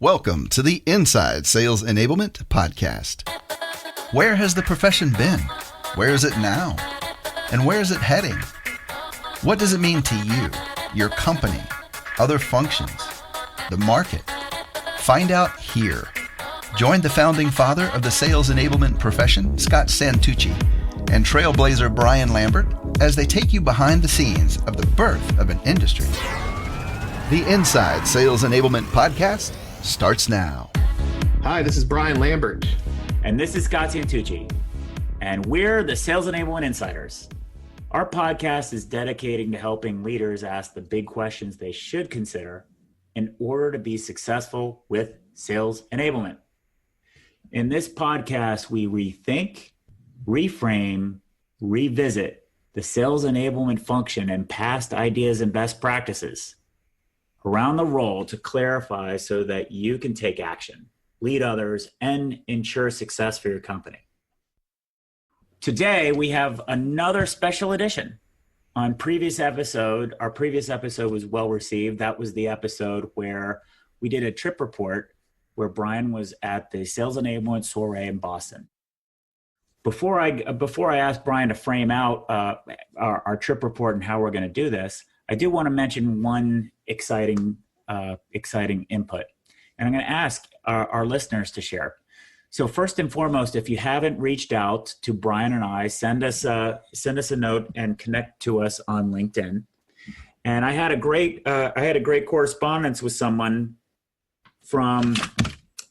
Welcome to the Inside Sales Enablement Podcast. Where has the profession been? Where is it now? And where is it heading? What does it mean to you, your company, other functions, the market? Find out here. Join the founding father of the sales enablement profession, Scott Santucci, and trailblazer Brian Lambert as they take you behind the scenes of the birth of an industry. The Inside Sales Enablement Podcast starts now. Hi, this is Brian Lambert. And this is Scott Santucci. And we're the Sales Enablement Insiders. Our podcast is dedicating to helping leaders ask the big questions they should consider in order to be successful with sales enablement. In this podcast, we rethink, reframe, revisit the sales enablement function and past ideas and best practices around the role to clarify so that you can take action, lead others, and ensure success for your company. Today, we have another special edition. Our previous episode was well received. That was the episode where we did a trip report where Brian was at the Sales Enablement Soiree in Boston. Before I ask Brian to frame out our trip report and how we're going to do this, I do want to mention one exciting input, and I'm going to ask our listeners to share. So first and foremost, if you haven't reached out to Brian and I, send us a note and connect to us on LinkedIn. And I had a great correspondence with someone from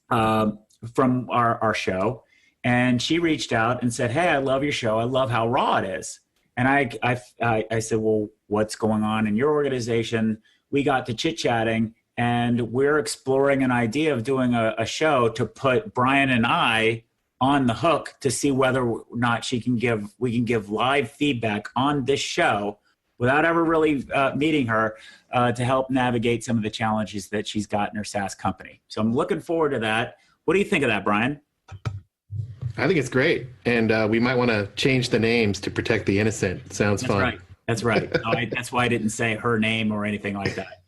our show, and she reached out and said, "Hey, I love your show. I love how raw it is." And I said, "Well, what's going on in your organization?" We got to chit-chatting, and we're exploring an idea of doing a show to put Brian and I on the hook to see whether or not we can give live feedback on this show without ever really meeting her to help navigate some of the challenges that she's got in her SaaS company. So I'm looking forward to that. What do you think of that, Brian? I think it's great. And we might want to change the names to protect the innocent. Sounds fun. That's right. That's why I didn't say her name or anything like that.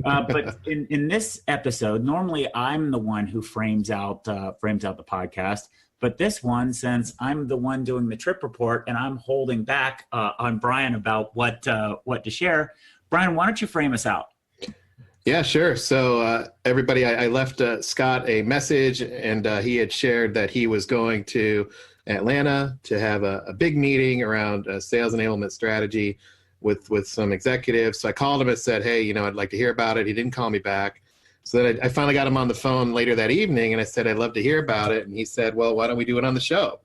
But in this episode, normally I'm the one who frames out the podcast. But this one, since I'm the one doing the trip report and I'm holding back on Brian about what to share, Brian, why don't you frame us out? Yeah, sure. So everybody, I left Scott a message, and he had shared that he was going to Atlanta to have a big meeting around sales enablement strategy with some executives. So I called him and said, "Hey, I'd like to hear about it." He didn't call me back. So then I finally got him on the phone later that evening, and I said, "I'd love to hear about it." And he said, "Well, why don't we do it on the show?"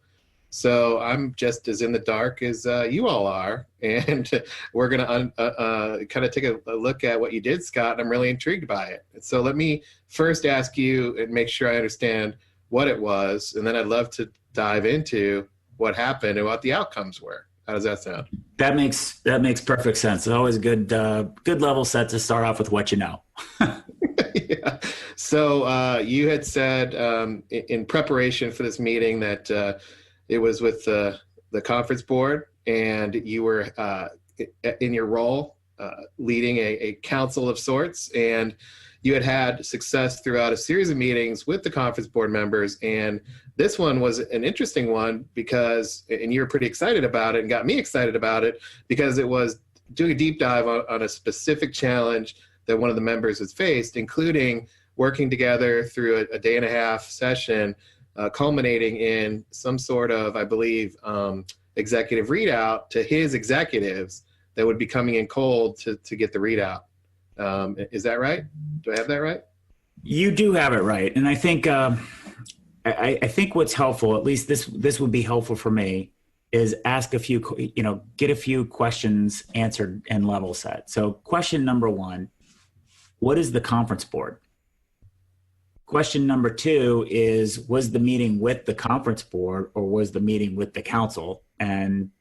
So I'm just as in the dark as you all are, and we're going to kind of take a look at what you did, Scott, and I'm really intrigued by it. So let me first ask you and make sure I understand what it was, and then I'd love to dive into what happened and what the outcomes were. How does that sound? That makes perfect sense. It's always good level set to start off with what you know. Yeah. So you had said in preparation for this meeting that it was with the conference board, and you were in your role leading a council of sorts, and you had success throughout a series of meetings with the conference board members. And this one was an interesting one and you were pretty excited about it and got me excited about it because it was doing a deep dive on a specific challenge that one of the members has faced, including working together through a day and a half session, culminating in some sort of, I believe, executive readout to his executives that would be coming in cold to get the readout. Is that right? Do I have that right? You do have it right. And I think I think what's helpful, at least this would be helpful for me, is ask a few, get a few questions answered and level set. So question number one, what is the conference board? Question number two is, was the meeting with the conference board or was the meeting with the council? And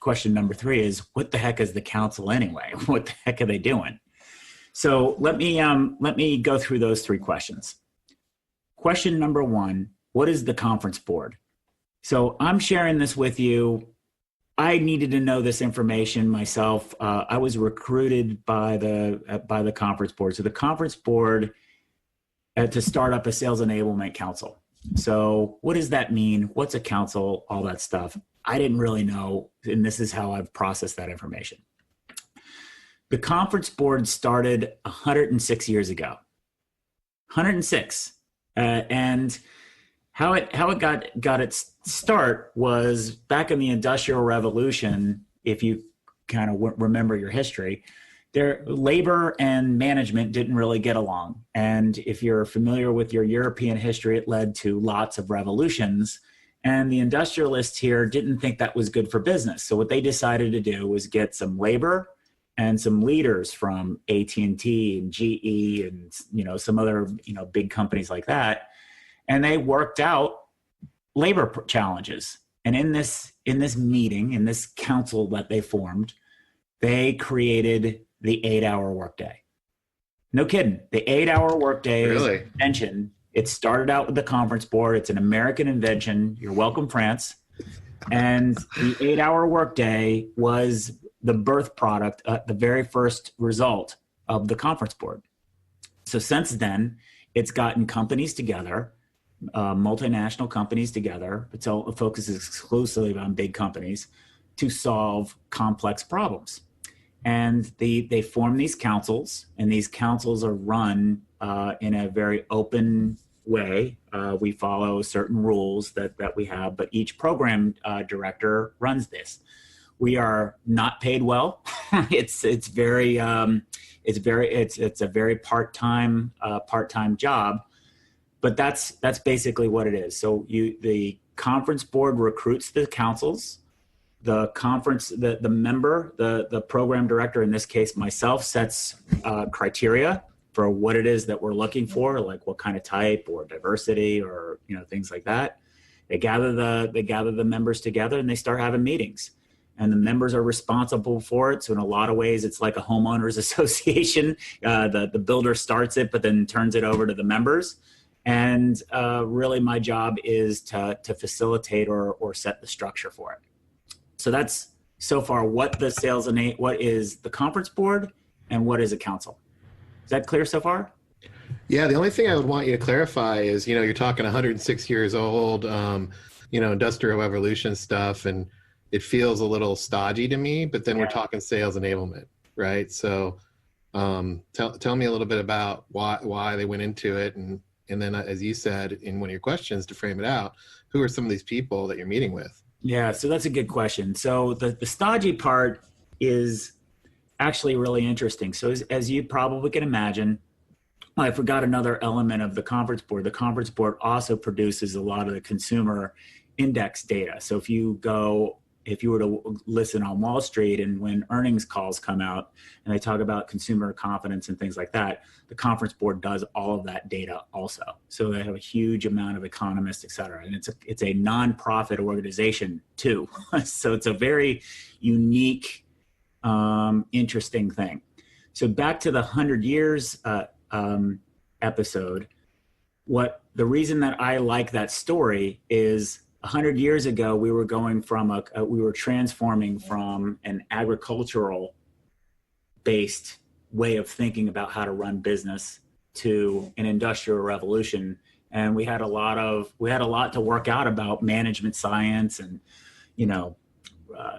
question number three is, what the heck is the council anyway? What the heck are they doing? So let me go through those three questions. Question number one, what is the conference board? So I'm sharing this with you. I needed to know this information myself. I was recruited by the conference board. So the conference board to start up a sales enablement council. So what does that mean? What's a council? All that stuff. I didn't really know, and this is how I've processed that information. The conference board started 106 years ago. 106. And how it got its start was back in the Industrial Revolution. If you kind of remember your history, their labor and management didn't really get along. And if you're familiar with your European history, it led to lots of revolutions. And the industrialists here didn't think that was good for business. So what they decided to do was get some labor and some leaders from AT&T and GE and, some other, big companies like that. And they worked out labor challenges. And in this meeting, in this council that they formed, they created the 8-hour workday. No kidding. The 8-hour workday is an invention. It started out with the conference board. It's an American invention. You're welcome, France. And the 8-hour workday was the birth product, the very first result of the conference board. So since then, it's gotten companies together, multinational companies together. It focuses exclusively on big companies to solve complex problems. And they form these councils, and these councils are run in a very open way. We follow certain rules that we have, but each program director runs this. We are not paid well. It's a very part-time job, but that's basically what it is. So the conference board recruits the councils. The conference, the member, the program director, in this case myself, sets criteria for what it is that we're looking for, like what kind of type or diversity or things like that. They gather the members together and they start having meetings. And the members are responsible for it. So in a lot of ways, it's like a homeowners association. The builder starts it, but then turns it over to the members. And really my job is to facilitate or set the structure for it. So that's so far what is the conference board and what is a council. Is that clear so far? Yeah, the only thing I would want you to clarify is, you're talking 106 years old, industrial revolution stuff, and it feels a little stodgy to me, but then we're talking sales enablement, right? So tell me a little bit about why they went into it. And then, as you said in one of your questions, to frame it out, who are some of these people that you're meeting with? Yeah, so that's a good question. So the stodgy part is actually really interesting. So as you probably can imagine, I forgot another element of the conference board. The conference board also produces a lot of the consumer index data. So if you were to listen on Wall Street and when earnings calls come out and they talk about consumer confidence and things like that, the conference board does all of that data also. So they have a huge amount of economists, et cetera. And it's a nonprofit organization too. So it's a very unique, interesting thing. So back to the 100 years episode, the reason that I like that story is 100 years ago, we were going from we were transforming from an agricultural based way of thinking about how to run business to an industrial revolution. And we had a lot to work out about management science and,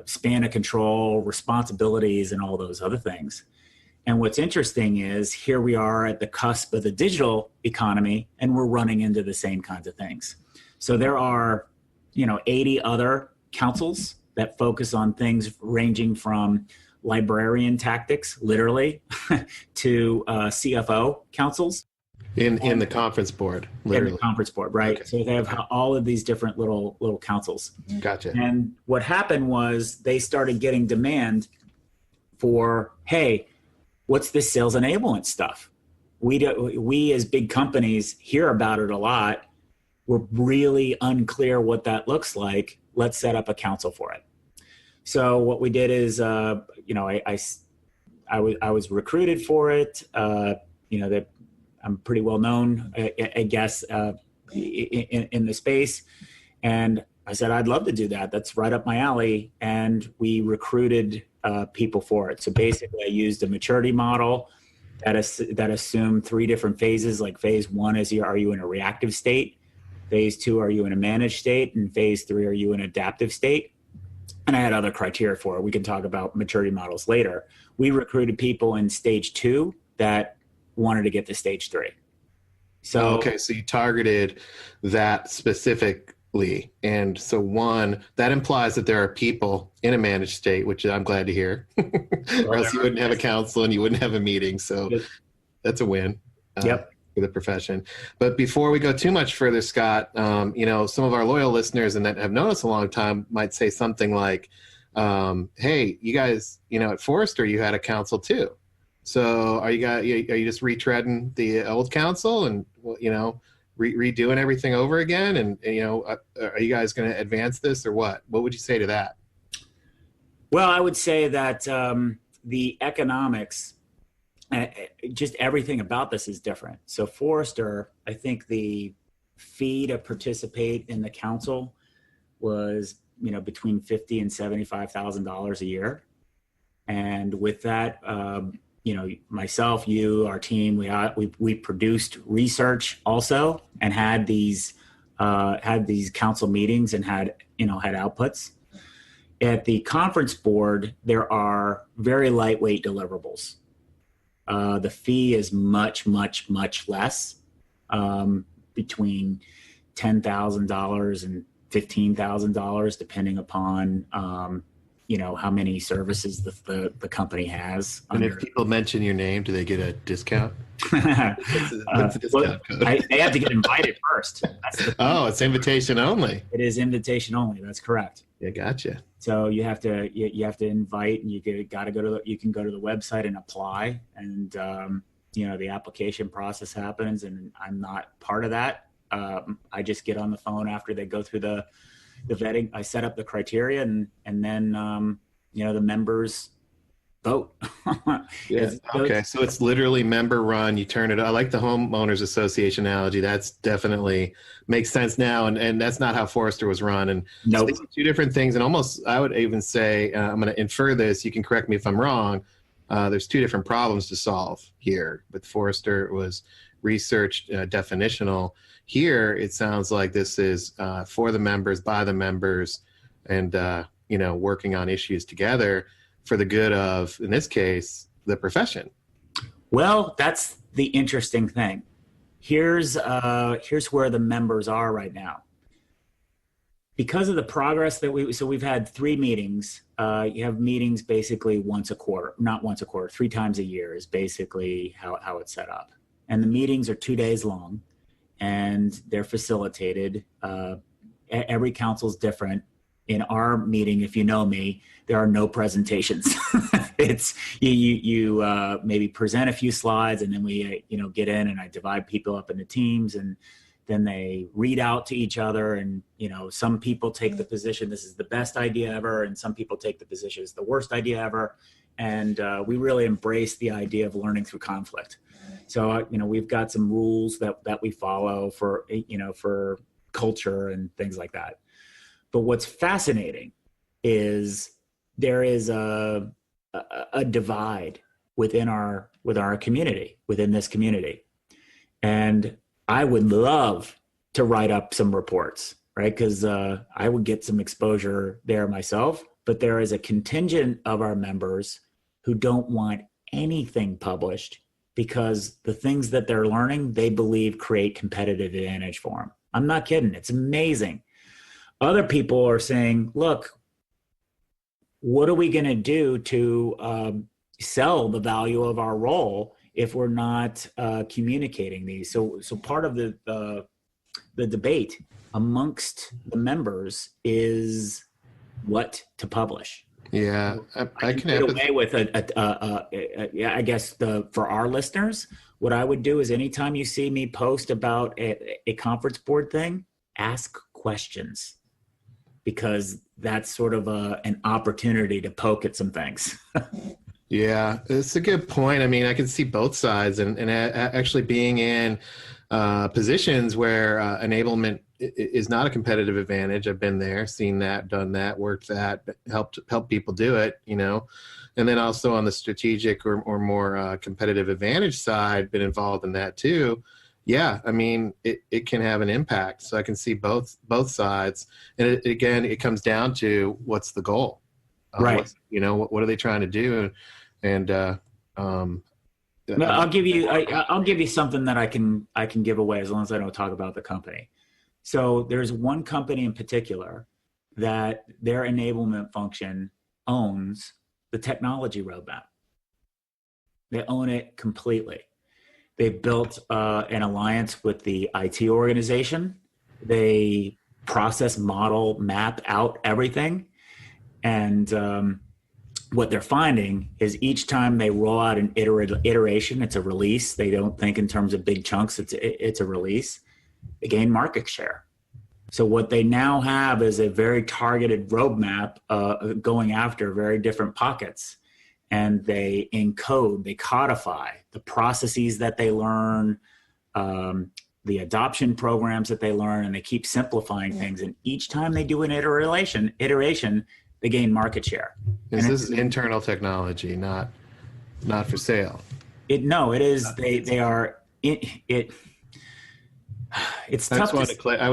span of control, responsibilities, and all those other things. And what's interesting is here we are at the cusp of the digital economy, and we're running into the same kinds of things. So there are 80 other councils that focus on things ranging from librarian tactics, literally, to CFO councils. In the conference board, literally. In the conference board, right? Okay. So they have all of these different little councils. Gotcha. And what happened was they started getting demand for, hey, what's this sales enablement stuff? We as big companies hear about it a lot. We're really unclear what that looks like. Let's set up a council for it. So what we did is, I was recruited for it. That I'm pretty well known, I guess, in the space. And I said, I'd love to do that. That's right up my alley. And we recruited people for it. So basically I used a maturity model that assume three different phases. Like phase one is, are you in a reactive state? Phase two, are you in a managed state? And phase three, are you in adaptive state? And I had other criteria for it. We can talk about maturity models later. We recruited people in stage two that wanted to get to stage three. So, okay, so you targeted that specifically. And so one, that implies that there are people in a managed state, which I'm glad to hear, or else you wouldn't have a council and you wouldn't have a meeting. So that's a win. Yep. For the profession. But before we go too much further, Scott, some of our loyal listeners and that have known us a long time might say something like, hey, you guys, at Forrester, you had a council too. So are you just retreading the old council and, redoing everything over again? And are you guys going to advance this or what? What would you say to that? Well, I would say that the economics, just everything about this is different. So Forrester, I think the fee to participate in the council was, between $50,000 and $75,000 a year. And with that, myself, you, our team, we produced research also and had these council meetings and had outputs. At the conference board, there are very lightweight deliverables. The fee is much, much, much less, between $10,000 and $15,000, depending upon, how many services the company has. And if people mention your name, do they get a discount? What's the discount code? They have to get invited first. It's invitation only. It is invitation only. That's correct. Yeah, gotcha. So you have to invite, and you can go to the website and apply, and the application process happens, and I'm not part of that. I just get on the phone after they go through the vetting. I set up the criteria, and then the members vote. Yeah. Okay. So it's literally member run. You turn it. I like the homeowners association analogy. That's definitely makes sense now. And that's not how Forrester was run. And nope. So two different things. And almost, I would even say, I'm going to infer this. You can correct me if I'm wrong. There's two different problems to solve here. With Forrester, it was research definitional. Here, it sounds like this is for the members, by the members, and working on issues together for the good of, in this case, the profession. Well, that's the interesting thing. Here's where the members are right now. Because of the progress that we've had 3 meetings. You have meetings basically not once a quarter, 3 times a year is basically how it's set up. And the meetings are 2 days long, and they're facilitated. Every council's different. In our meeting, if you know me, there are no presentations. It's you maybe present a few slides, and then we get in, and I divide people up into teams, and then they read out to each other. And some people take the position this is the best idea ever, and some people take the position it's the worst idea ever. And we really embrace the idea of learning through conflict. So we've got some rules that we follow for for culture and things like that. But what's fascinating is there is a divide within our community, within this community. And I would love to write up some reports, right? Because I would get some exposure there myself. But there is a contingent of our members who don't want anything published because the things that they're learning, they believe create competitive advantage for them. I'm not kidding. It's amazing. Other people are saying, look, what are we going to do to sell the value of our role if we're not communicating these? So part of the debate amongst the members is what to publish. Yeah, I can get away with I guess for our listeners, what I would do is anytime you see me post about a conference board thing, ask questions. Because that's sort of an opportunity to poke at some things. Yeah, it's a good point. I mean, I can see both sides, and actually being in positions where enablement is not a competitive advantage. I've been there, seen that, done that, worked that, helped people do it, and then also on the strategic or more competitive advantage side, been involved in that too. Yeah, I mean, it can have an impact. So I can see both sides, and again, it comes down to what's the goal, right? What are they trying to do, and I'll give you something that I can give away as long as I don't talk about the company. So there's one company in particular that their enablement function owns the technology roadmap. They own it completely. They've built an alliance with the IT organization. They process, model, map out everything. And what they're finding is each time they roll out an iteration, it's a release. They don't think in terms of big chunks. It's a release. They gain market share. So what they now have is a very targeted roadmap going after very different pockets. And they encode, they codify the processes that they learn, the adoption programs that they learn, and they keep simplifying things. And each time they do an iteration, they gain market share. This is internal technology, not for sale. It is. They are. It's tough. I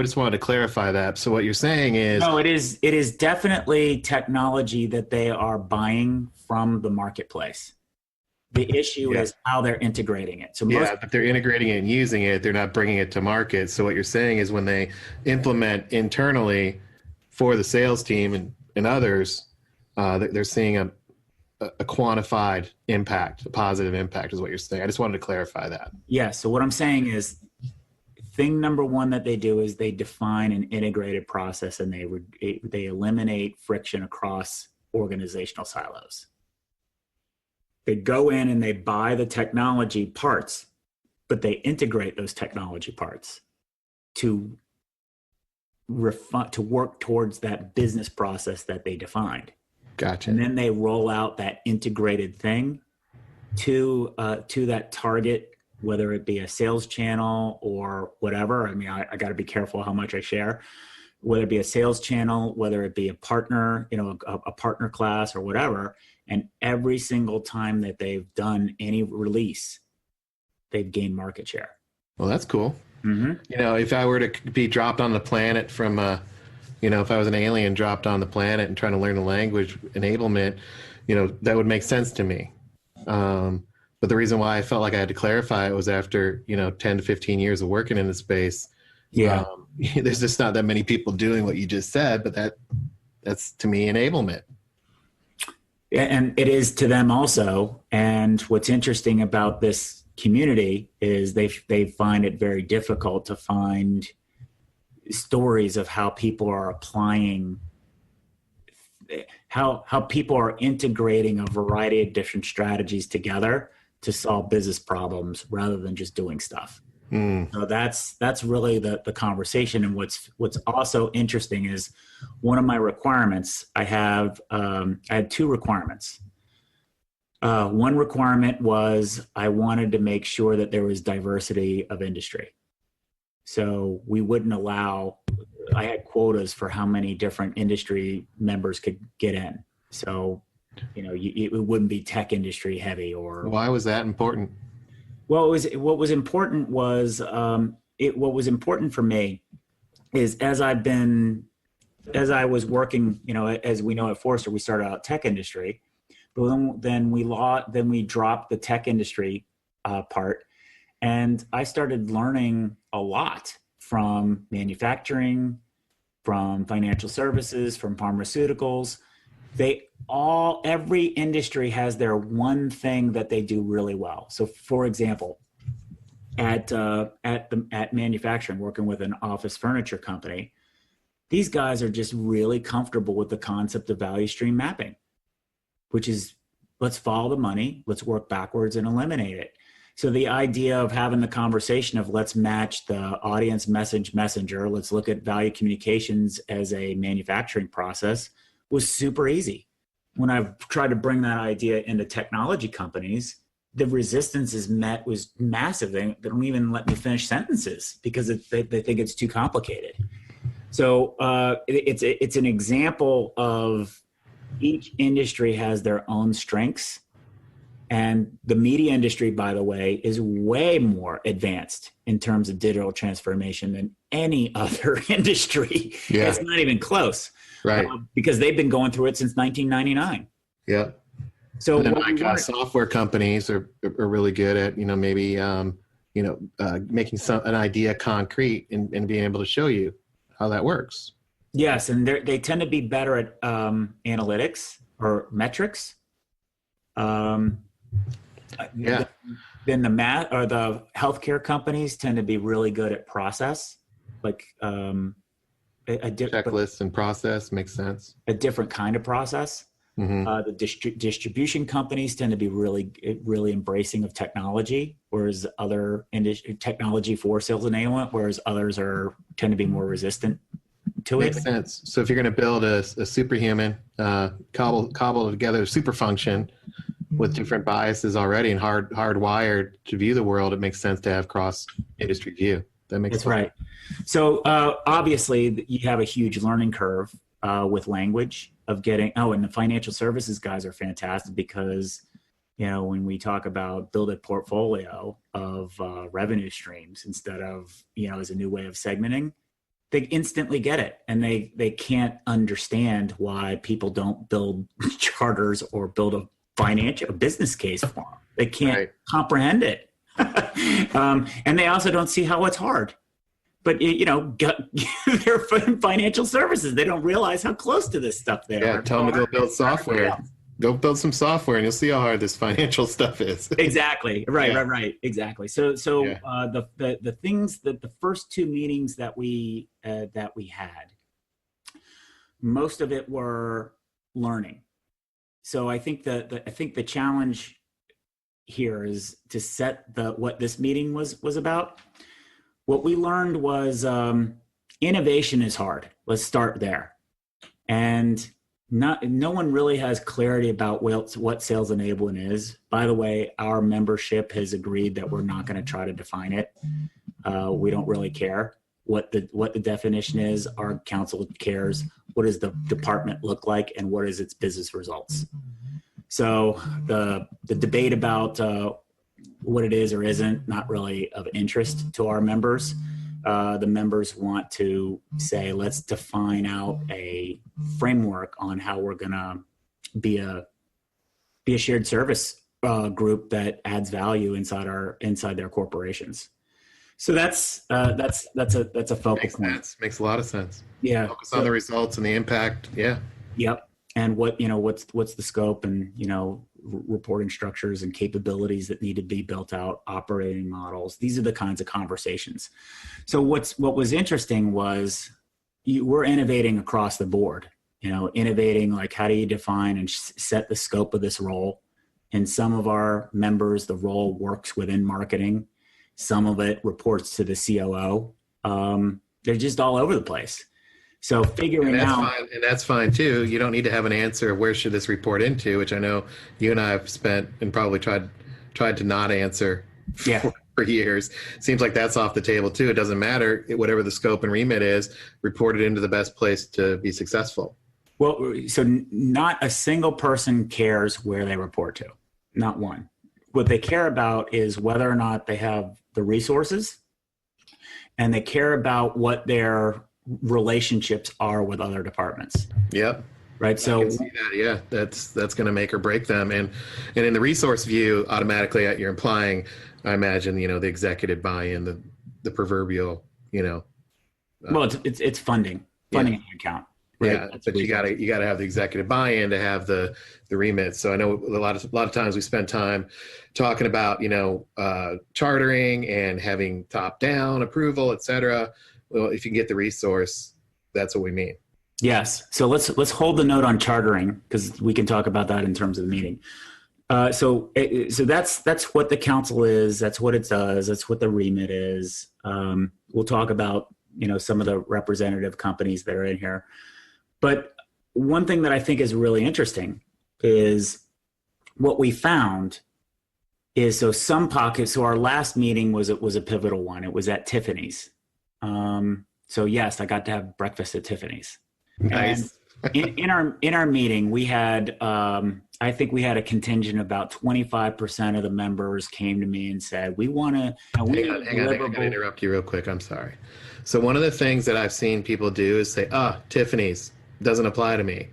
just wanted to clarify that. So what you're saying is no. It is definitely technology that they are buying from the marketplace. The issue is how they're integrating it. So but they're integrating it and using it. They're not bringing it to market. So what you're saying is when they implement internally for the sales team and others, they're seeing a quantified impact, a positive impact is what you're saying. I just wanted to clarify that. Yeah. So what I'm saying is thing number one that they do is they define an integrated process and they eliminate friction across organizational silos. They go in and they buy the technology parts, but they integrate those technology parts to work towards that business process that they defined. Gotcha. And then they roll out that integrated thing to that target, whether it be a sales channel or whatever. I mean, I got to be careful how much I share, whether it be a sales channel, whether it be a partner, a partner class or whatever. And every single time that they've done any release, they've gained market share. Well, that's cool. Mm-hmm. If I were to be dropped on the planet from, if I was an alien dropped on the planet and trying to learn the language enablement, that would make sense to me. But the reason why I felt like I had to clarify it was after, 10 to 15 years of working in the space. Yeah. There's just not that many people doing what you just said, but that's to me enablement. And it is to them also. And what's interesting about this community is they find it very difficult to find stories of how people are applying, how people are integrating a variety of different strategies together to solve business problems rather than just doing stuff. So that's really the conversation. And what's also interesting is one of my requirements, I had two requirements. One requirement was I wanted to make sure that there was diversity of industry. So we wouldn't I had quotas for how many different industry members could get in. So, it wouldn't be tech industry heavy or. Why was that important? Well, what was important for me is as I was working, as we know at Forrester, we started out tech industry, but then we dropped the tech industry part, and I started learning a lot from manufacturing, from financial services, from pharmaceuticals. Every industry has their one thing that they do really well. So for example, at manufacturing, working with an office furniture company, these guys are just really comfortable with the concept of value stream mapping, which is let's follow the money, let's work backwards and eliminate it. So the idea of having the conversation of let's match the audience messenger, let's look at value communications as a manufacturing process was super easy. When I've tried to bring that idea into technology companies, the resistance was massive. They don't even let me finish sentences because they think it's too complicated. So it's an example of each industry has their own strengths. And the media industry, by the way, is way more advanced in terms of digital transformation than any other industry. Yeah. It's not even close. Right. Because they've been going through it since 1999. Yeah. So and then software companies are really good at, maybe, making an idea concrete and being able to show you how that works. Yes. And they tend to be better at analytics or metrics. Then the math or the healthcare companies tend to be really good at process, like checklist and process makes sense. A different kind of process. Mm-hmm. The distribution companies tend to be really embracing of technology, whereas other technology for sales enablement, whereas others tend to be more resistant to it. Makes sense. So if you're going to build a superhuman, cobble together a super function with different biases already and hardwired to view the world, it makes sense to have cross industry view. That's right. So obviously you have a huge learning curve with language of getting, and the financial services guys are fantastic because, when we talk about build a portfolio of revenue streams instead of, as a new way of segmenting, they instantly get it. And they can't understand why people don't build charters or build a business case for them. They can't comprehend it. And they also don't see how it's hard. But, they're financial services. They don't realize how close to this stuff they are. Yeah, tell them to go build software. Go build some software and you'll see how hard this financial stuff is. Exactly. Right. Exactly. So the things that the first two meetings that we had, most of it were learning. So I think the challenge here is to set what this meeting was about. What we learned was innovation is hard. Let's start there. And no one really has clarity about what sales enablement is. By the way, our membership has agreed that we're not going to try to define it. We don't really care what the definition is. Our council cares. What does the department look like and what is its business results? So the debate about what it is or isn't, not really of interest to our members. The members want to say, let's define out a framework on how we're going to be a shared service group that adds value inside their corporations. So that's a focal point. Makes a lot of sense. Yeah. Focus on the results and the impact. Yeah. Yep. And what's the scope and, reporting structures and capabilities that need to be built out, operating models. These are the kinds of conversations. So what was interesting was we're innovating across the board, innovating like how do you define and set the scope of this role? And some of our members, the role works within marketing. Some of it reports to the COO. They're just all over the place. So figuring out, and that's fine too. You don't need to have an answer of where should this report into, which I know you and I have spent and probably tried to not answer for years. Seems like that's off the table too. It doesn't matter. Whatever the scope and remit is, report it into the best place to be successful. Well, so not a single person cares where they report to. Not one. What they care about is whether or not they have the resources, and they care about what their relationships are with other departments. Yep. Right. So I can see that. Yeah, that's going to make or break them. And in the resource view, automatically you're implying, I imagine, the executive buy-in, the proverbial, well, it's funding account. Right? Yeah, but you got to have the executive buy-in to have the remit. So I know a lot of times we spend time talking about chartering and having top-down approval, et cetera. Well, if you can get the resource, that's what we mean. Yes. So let's hold the note on chartering because we can talk about that in terms of the meeting. So that's what the council is. That's what it does. That's what the remit is. We'll talk about some of the representative companies that are in here. But one thing that I think is really interesting is what we found is some pockets. So our last meeting was a pivotal one. It was at Tiffany's. So yes, I got to have breakfast at Tiffany's. Nice. And in our meeting, we had I think we had a contingent about 25% of the members came to me and said, we want to. Hang on. I gotta interrupt you real quick. I'm sorry. So one of the things that I've seen people do is say, Tiffany's doesn't apply to me.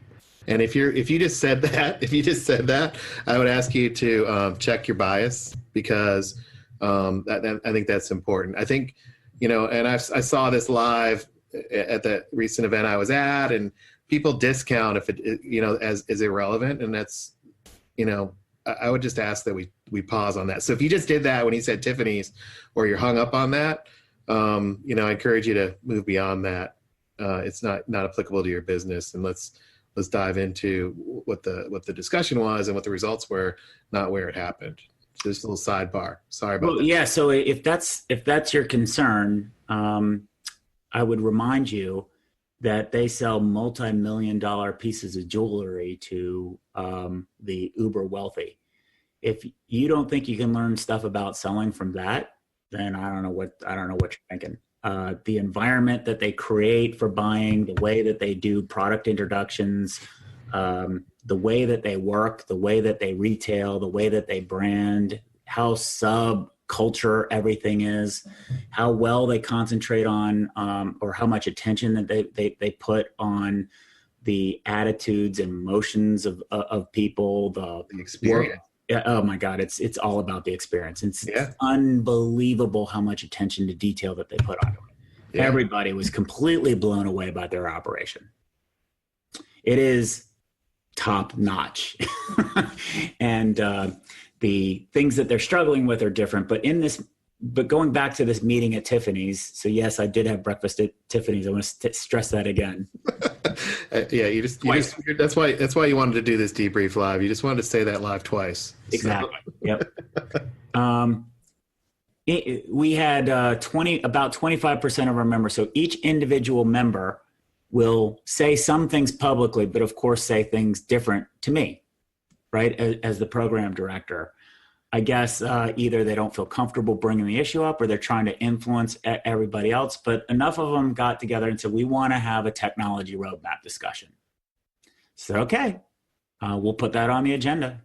And if you just said that, I would ask you to check your bias, because I think that's important. I think, and I saw this live at the recent event I was at, and people discount if it, as irrelevant. And that's, I would just ask that we pause on that. So if you just did that when he said Tiffany's, or you're hung up on that, I encourage you to move beyond that. It's not applicable to your business. And let's dive into what the discussion was and what the results were, not where it happened. So just a little sidebar. Sorry about that. Yeah. So if that's your concern, I would remind you that they sell multi-million-dollar pieces of jewelry to the uber wealthy. If you don't think you can learn stuff about selling from that, then I don't know what you're thinking. The environment that they create for buying, the way that they do product introductions, the way that they work, the way that they retail, the way that they brand, how subculture everything is, how well they concentrate on, or how much attention that they put on the attitudes and emotions of people, the experience. Oh my God, it's all about the experience. It's unbelievable how much attention to detail that they put onto it. Yeah. Everybody was completely blown away by their operation. It is top notch. And the things that they're struggling with are different. But going back to this meeting at Tiffany's, so yes, I did have breakfast at Tiffany's. I want to stress that again. Yeah, that's why you wanted to do this debrief live. You just wanted to say that live twice. Exactly. So. Yep. We had about 25% of our members. So each individual member will say some things publicly, but of course say things different to me, right? As the program director. I guess either they don't feel comfortable bringing the issue up, or they're trying to influence everybody else. But enough of them got together and said, we want to have a technology roadmap discussion. So, okay, we'll put that on the agenda.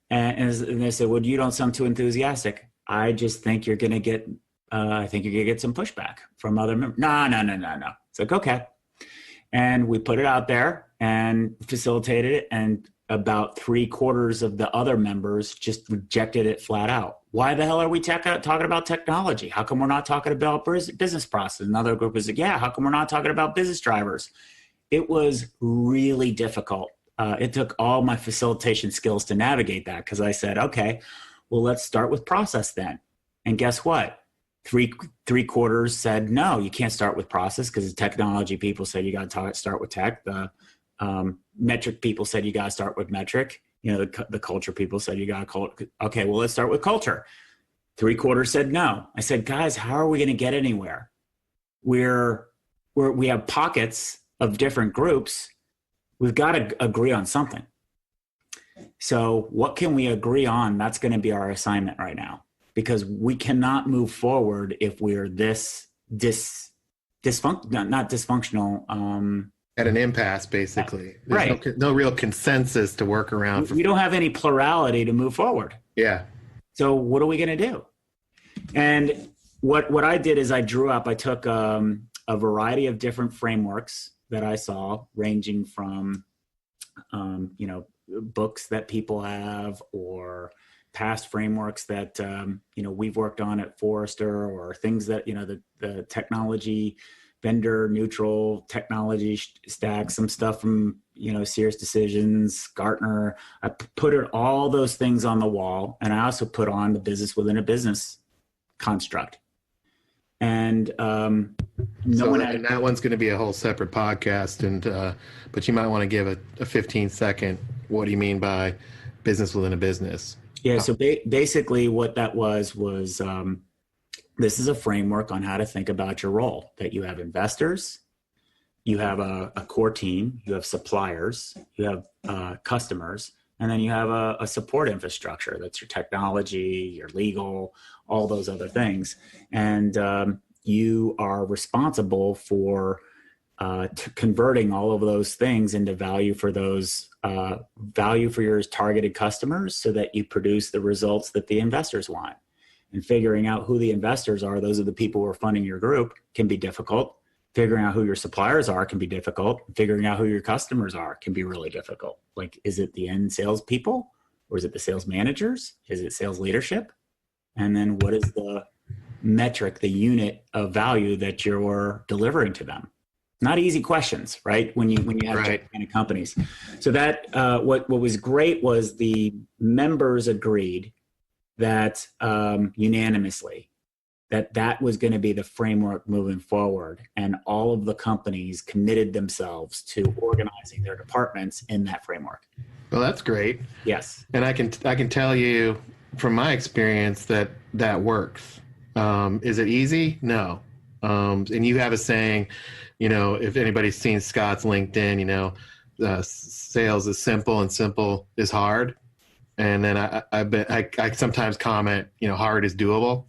And they said, well, you don't sound too enthusiastic. I just think you're going to get, some pushback from other members. No. It's like, okay. And we put it out there and facilitated it. And about 3/4 of the other members just rejected it flat out. Why the hell are we talking about technology? How come we're not talking about business process? Another group was like, yeah, how come we're not talking about business drivers? It was really difficult. It took all my facilitation skills to navigate that, because I said, okay, well, let's start with process then. And guess what? Three-quarters said, no, you can't start with process, because the technology people said you got to start with tech. The metric people said you got to start with metric. The culture people said you got to okay, well, let's start with culture. 3/4 said no. I said, guys, how are we going to get anywhere? We have pockets of different groups. We've got to agree on something. So what can we agree on? That's going to be our assignment right now, because we cannot move forward if we're not dysfunctional. At an impasse, basically. There's right. No real consensus to work around. We don't have any plurality to move forward. Yeah. So what are we going to do? And what I did is I took a variety of different frameworks that I saw, ranging from, books that people have, or past frameworks that, we've worked on at Forrester, or things that, the technology vendor neutral technology stack, some stuff from, Sears Decisions, Gartner. I put all those things on the wall, and I also put on the business within a business construct. And that one's going to be a whole separate podcast, and but you might want to give a 15-second. What do you mean by business within a business? Yeah. So basically, what that was this is a framework on how to think about your role. That you have investors, you have a core team, you have suppliers, you have customers, and then you have a support infrastructure. That's your technology, your legal, all those other things. And you are responsible for converting all of those things into value for your targeted customers, so that you produce the results that the investors want. And figuring out who the investors are, those are the people who are funding your group, can be difficult. Figuring out who your suppliers are can be difficult. Figuring out who your customers are can be really difficult. Like, is it the end sales people, or is it the sales managers? Is it sales leadership? And then what is the metric, the unit of value that you're delivering to them? Not easy questions, right? When you have gigantic companies. So that what was great was the members agreed that unanimously that was going to be the framework moving forward, and all of the companies committed themselves to organizing their departments in that framework. Well, that's great. Yes. And I can tell you from my experience that works. Is it easy? No. And you have a saying, if anybody's seen Scott's LinkedIn, sales is simple and simple is hard. And then I sometimes comment, hard is doable.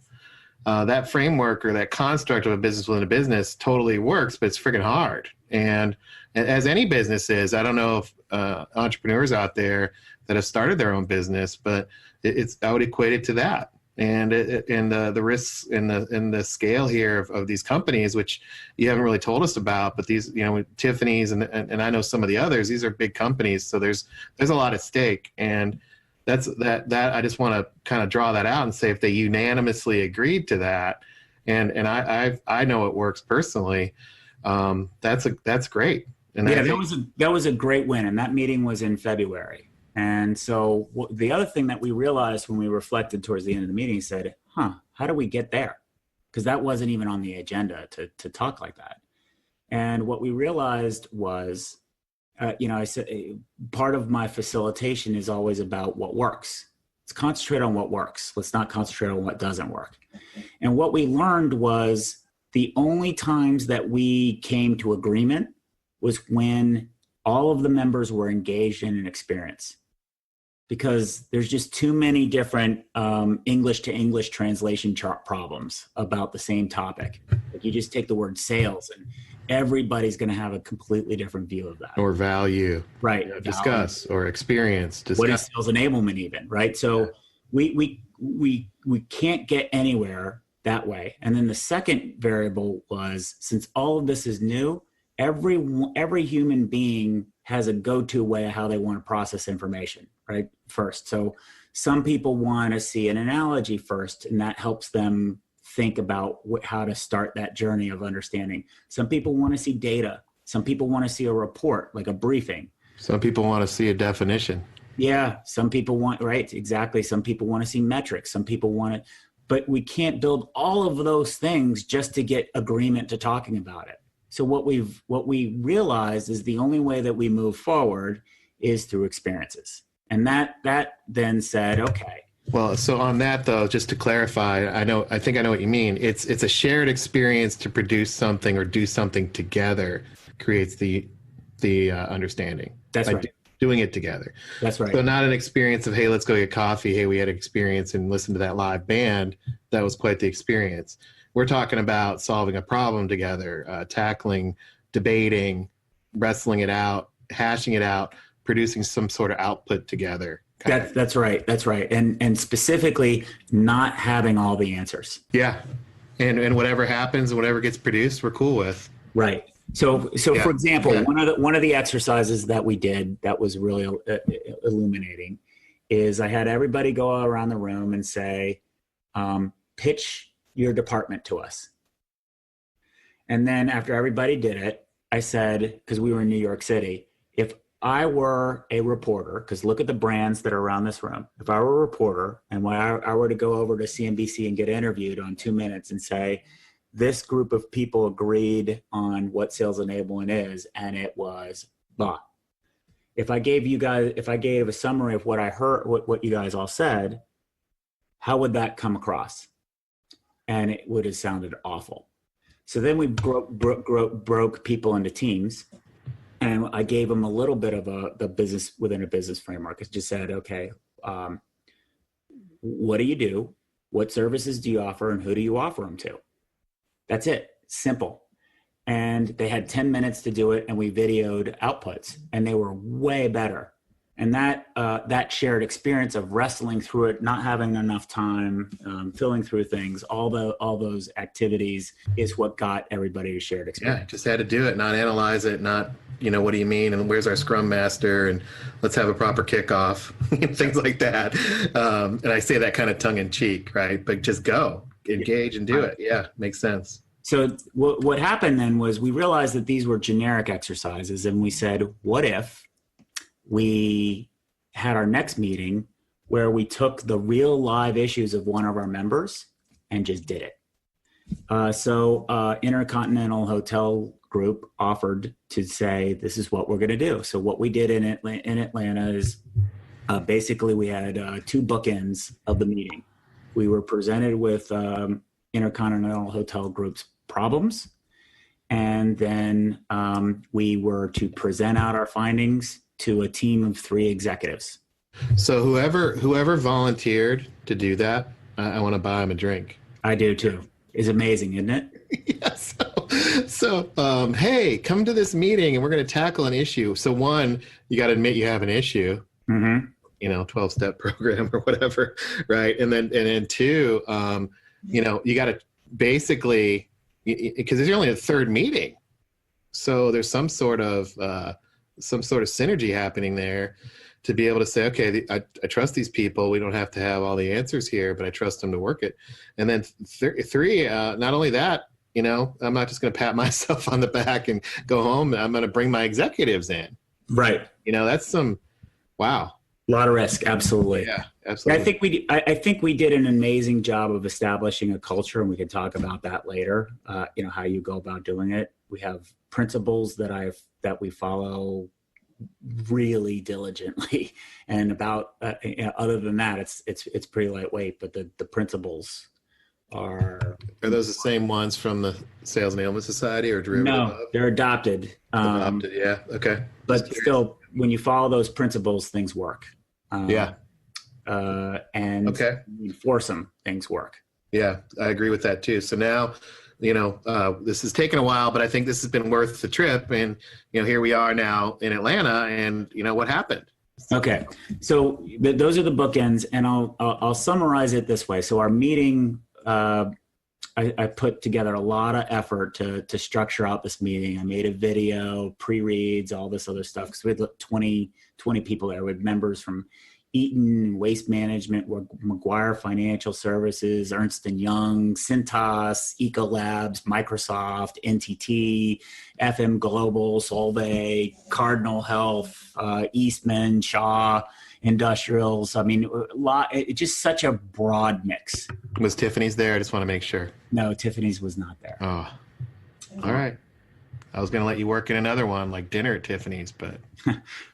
That framework or that construct of a business within a business totally works, but it's freaking hard. And as any business is, I don't know if entrepreneurs out there that have started their own business, but I would equate it to that. And the risks and the scale here of these companies, which you haven't really told us about, but these, Tiffany's and I know some of the others, these are big companies. So there's a lot at stake. And that I just want to kind of draw that out and say, if they unanimously agreed to that, and I know it works personally, that's great. And yeah, that was a great win. And that meeting was in February. And so the other thing that we realized when we reflected towards the end of the meeting, said, how do we get there? Because that wasn't even on the agenda to talk like that. And what we realized was, I said, part of my facilitation is always about what works. Let's concentrate on what works. Let's not concentrate on what doesn't work. And what we learned was the only times that we came to agreement was when all of the members were engaged in an experience. Because there's just too many different English to English translation chart problems about the same topic. Like, you just take the word sales and everybody's going to have a completely different view of that. Or value. Right. Discuss or experience. Discuss. What is sales enablement even, right? So we can't get anywhere that way. And then the second variable was, since all of this is new, every human being has a go-to way of how they want to process information, right? First. So some people want to see an analogy first, and that helps them think about how to start that journey of understanding. Some people want to see data. Some people want to see a report, like a briefing. Some people want to see a definition. Yeah. Some people want, right. Exactly. Some people want to see metrics. Some people want it, but we can't build all of those things just to get agreement to talking about it. So what we realized is the only way that we move forward is through experiences. And that then said, okay. Well, so on that though, just to clarify, I think I know what you mean. It's a shared experience to produce something or do something together creates the understanding. That's right. Doing it together. That's right. So not an experience of, hey, let's go get coffee. Hey, we had an experience and listen to that live band. That was quite the experience. We're talking about solving a problem together, tackling, debating, wrestling it out, hashing it out, producing some sort of output together. That's right. That's right. And specifically not having all the answers. Yeah. And whatever happens, whatever gets produced, we're cool with. Right. So for example, one of the exercises that we did that was really illuminating is I had everybody go around the room and say, pitch your department to us. And then after everybody did it, I said, because we were in New York City, if I were a reporter, because look at the brands that are around this room. If I were a reporter and when I were to go over to CNBC and get interviewed on 2 minutes and say, this group of people agreed on what sales enablement is, and it was blah. If I gave a summary of what I heard, what you guys all said, how would that come across? And it would have sounded awful. So then we broke people into teams, and I gave them a little bit of the business within a business framework. It just said, okay, what do you do? What services do you offer, and who do you offer them to? That's it. Simple. And they had 10 minutes to do it, and we videoed outputs, and they were way better. And that shared experience of wrestling through it, not having enough time, filling through things, all those activities is what got everybody to shared experience. Yeah, just had to do it, not analyze it, not, what do you mean? And where's our scrum master? And let's have a proper kickoff, things like that. And I say that kind of tongue in cheek, right? But just go, engage and do it. Yeah, makes sense. So what happened then was we realized that these were generic exercises, and we said, what if we had our next meeting where we took the real live issues of one of our members and just did it. So Intercontinental Hotel Group offered to say, this is what we're going to do. So what we did in Atlanta is basically we had two bookends of the meeting. We were presented with Intercontinental Hotel Group's problems, and then we were to present out our findings to a team of 3 executives. So whoever volunteered to do that, I want to buy him a drink. I do too. It's amazing, isn't it? Yes. So hey, come to this meeting and we're going to tackle an issue. So one, you got to admit you have an issue, 12-step program or whatever. Right. And then two, you got to basically, because it's only the 3rd meeting. So there's some sort of synergy happening there to be able to say, okay, I trust these people. We don't have to have all the answers here, but I trust them to work it. And then 3, not only that, I'm not just going to pat myself on the back and go home. I'm going to bring my executives in. Right. That's wow. A lot of risk. Absolutely. Yeah, absolutely. I think we did an amazing job of establishing a culture, and we can talk about that later. How you go about doing it. We have principles that we follow really diligently, and about other than that, it's pretty lightweight. But the principles are those the same ones from the Sales Enablement Society or derivative? No, they're adopted. Adopted, yeah, okay. But still, when you follow those principles, things work. And enforce them, things work. Yeah, I agree with that too. So now, this has taken a while, but I think this has been worth the trip. And, here we are now in Atlanta, and what happened? Okay. So those are the bookends, and I'll summarize it this way. So our meeting, I put together a lot of effort to structure out this meeting. I made a video, pre-reads, all this other stuff, because we had 20 people there with members from Eaton, Waste Management, McGuire Financial Services, Ernst & Young, Cintas, Ecolabs, Microsoft, NTT, FM Global, Solvay, Cardinal Health, Eastman, Shaw Industrials. I mean, it's just such a broad mix. Was Tiffany's there? I just want to make sure. No, Tiffany's was not there. Oh, all right. I was going to let you work in another one, like dinner at Tiffany's, but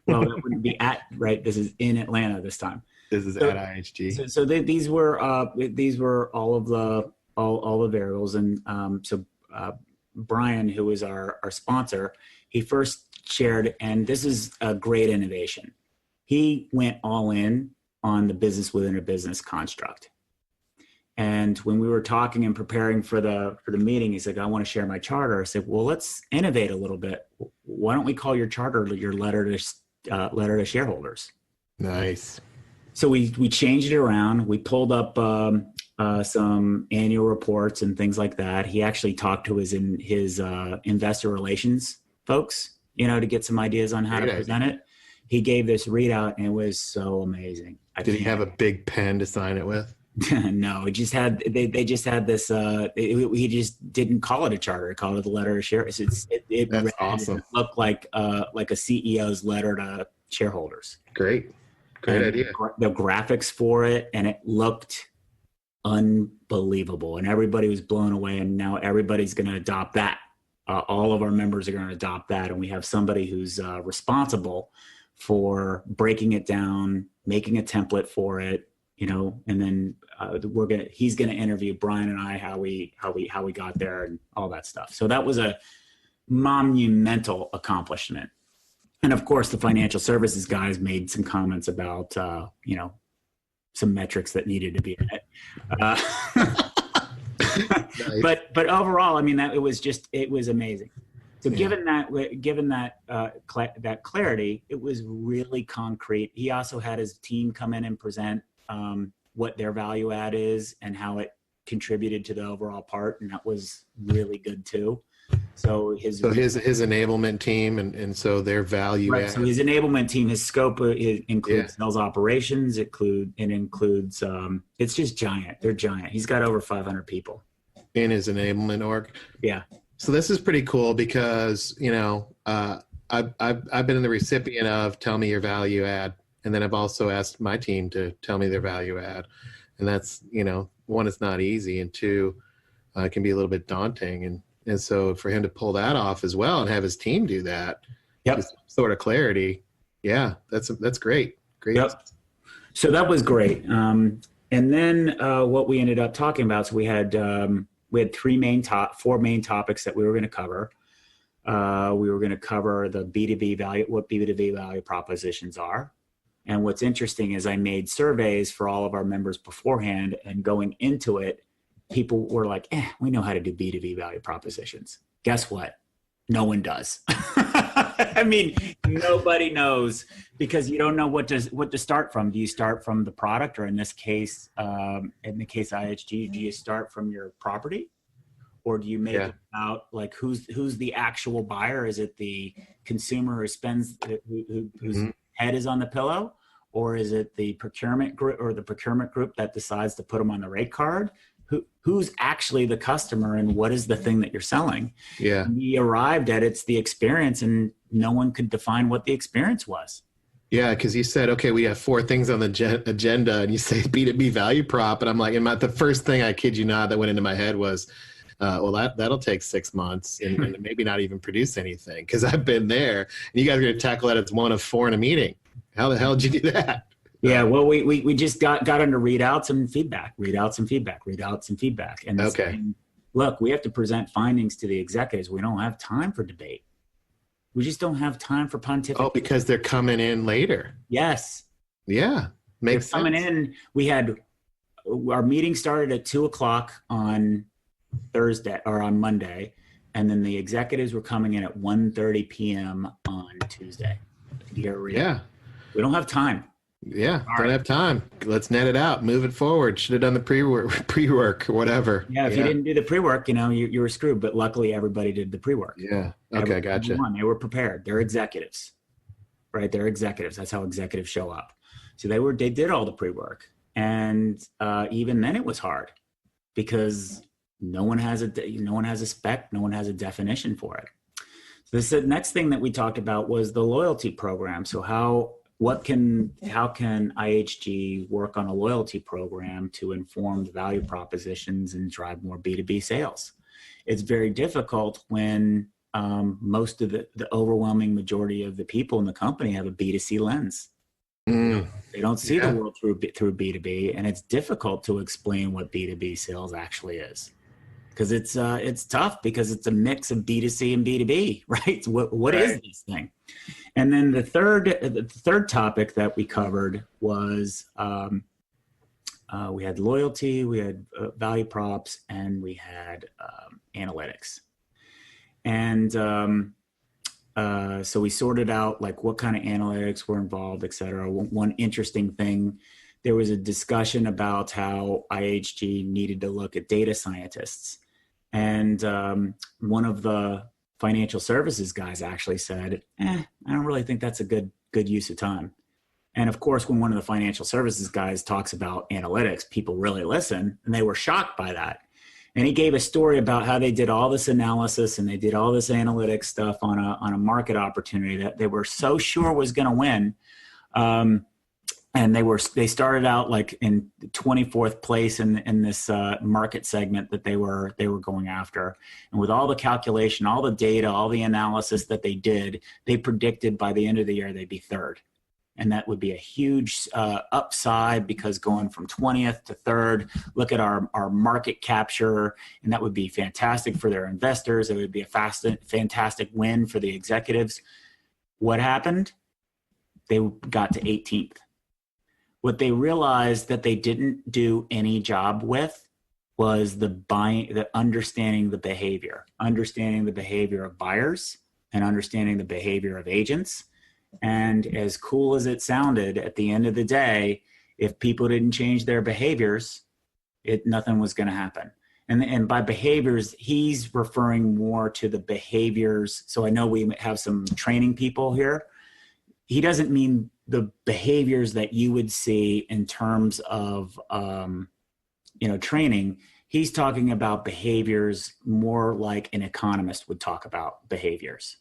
well, it wouldn't be right. This is in Atlanta this time. This is at IHG. So these were all of the variables, and Brian, who was our sponsor, he first shared, and this is a great innovation. He went all in on the business within a business construct. And when we were talking and preparing for the meeting, he said, I want to share my charter. I said, well, let's innovate a little bit. Why don't we call your charter your letter to shareholders? Nice. So we changed it around. We pulled up some annual reports and things like that. He actually talked to his investor relations folks, to get some ideas on how to present it. He gave this readout, and it was so amazing. Did he have a big pen to sign it with? No, it just had they just had this. He just didn't call it a charter; he called it the letter of shares. That's awesome. It looked like a CEO's letter to shareholders. Great idea. The graphics for it, and it looked unbelievable, and everybody was blown away. And now everybody's going to adopt that. All of our members are going to adopt that, and we have somebody who's responsible for breaking it down, making a template for it. And then he's gonna interview Brian and I how we got there and all that stuff. So that was a monumental accomplishment. And of course, the financial services guys made some comments about some metrics that needed to be in it. Nice. But overall, I mean, it was amazing. So given that that clarity, it was really concrete. He also had his team come in and present what their value add is and how it contributed to the overall part, and that was really good too. So his enablement team and so their value add. So his enablement team, his scope includes sales operations. It includes it's just giant. They're giant. He's got over 500 people in his enablement org. Yeah. So this is pretty cool because, I've been the recipient of tell me your value add. And then I've also asked my team to tell me their value add. And that's, one, it's not easy. And two, it can be a little bit daunting. And so for him to pull that off as well and have his team do that, sort of clarity. Yeah, that's great. Great. Yep. So that was great. And then what we ended up talking about, so we had 4 main topics that we were going to cover. We were going to cover the B2B value, what B2B value propositions are. And what's interesting is I made surveys for all of our members beforehand, and going into it, people were like, we know how to do B2B value propositions. Guess what? No one does. I mean, nobody knows, because you don't know what to start from. Do you start from the product, or in this case, IHG, do you start from your property, or do you make it about like who's the actual buyer? Is it the consumer who spends whose head is on the pillow, or is it the procurement group that decides to put them on the rate card? Who's actually the customer, and what is the thing that you're selling? Yeah. And we arrived at it's the experience, and no one could define what the experience was. Yeah, because you said, okay, we have 4 things on the agenda, and you say B2B value prop, and I'm like, the first thing, I kid you not, that went into my head was, that'll take 6 months and maybe not even produce anything, because I've been there, and you guys are going to tackle that as one of 4 in a meeting. How the hell did you do that? Yeah, well, we just got under readouts and feedback. And saying, look, we have to present findings to the executives. We don't have time for debate. We just don't have time for pontificate. Oh, because they're coming in later. Yes. Yeah, makes sense. Coming in. We had our meeting started at 2:00 on Thursday or on Monday, and then the executives were coming in at 1:30 p.m. on Tuesday. Yeah. We don't have time. Yeah, don't have time. Let's net it out. Move it forward. Should have done the pre-work or whatever. Yeah, if you didn't do the pre-work, you were screwed. But luckily, everybody did the pre-work. Yeah. Okay, gotcha. They were prepared. They're executives, right? They're executives. That's how executives show up. So they did all the pre-work, and even then, it was hard because no one has a spec, no one has a definition for it. So the next thing that we talked about was the loyalty program. So how can IHG work on a loyalty program to inform the value propositions and drive more B2B sales? It's very difficult when most of the overwhelming majority of the people in the company have a B2C lens. They don't see the world through B2B, and it's difficult to explain what B2B sales actually is. Because it's tough, because it's a mix of B2C and B2B, right? What is this thing? And then the third topic that we covered was we had loyalty, we had value props, and we had analytics. And so we sorted out like what kind of analytics were involved, et cetera. One interesting thing, there was a discussion about how IHG needed to look at data scientists. And one of the financial services guys actually said, I don't really think that's a good use of time. And of course, when one of the financial services guys talks about analytics, people really listen, and they were shocked by that. And he gave a story about how they did all this analysis and they did all this analytics stuff on a market opportunity that they were so sure was going to win. And they started out like in 24th place in this market segment that they were going after. And with all the calculation, all the data, all the analysis that they did, they predicted by the end of the year they'd be third. And that would be a huge upside, because going from 20th to third, look at our market capture, and that would be fantastic for their investors. It would be a fantastic win for the executives. What happened? They got to 18th. What they realized that they didn't do any job with was the understanding the behavior of buyers and understanding the behavior of agents. And as cool as it sounded, at the end of the day, if people didn't change their behaviors, nothing was going to happen. And by behaviors, he's referring more to the behaviors. So I know we have some training people here. He doesn't mean the behaviors that you would see in terms of, training. He's talking about behaviors more like an economist would talk about behaviors.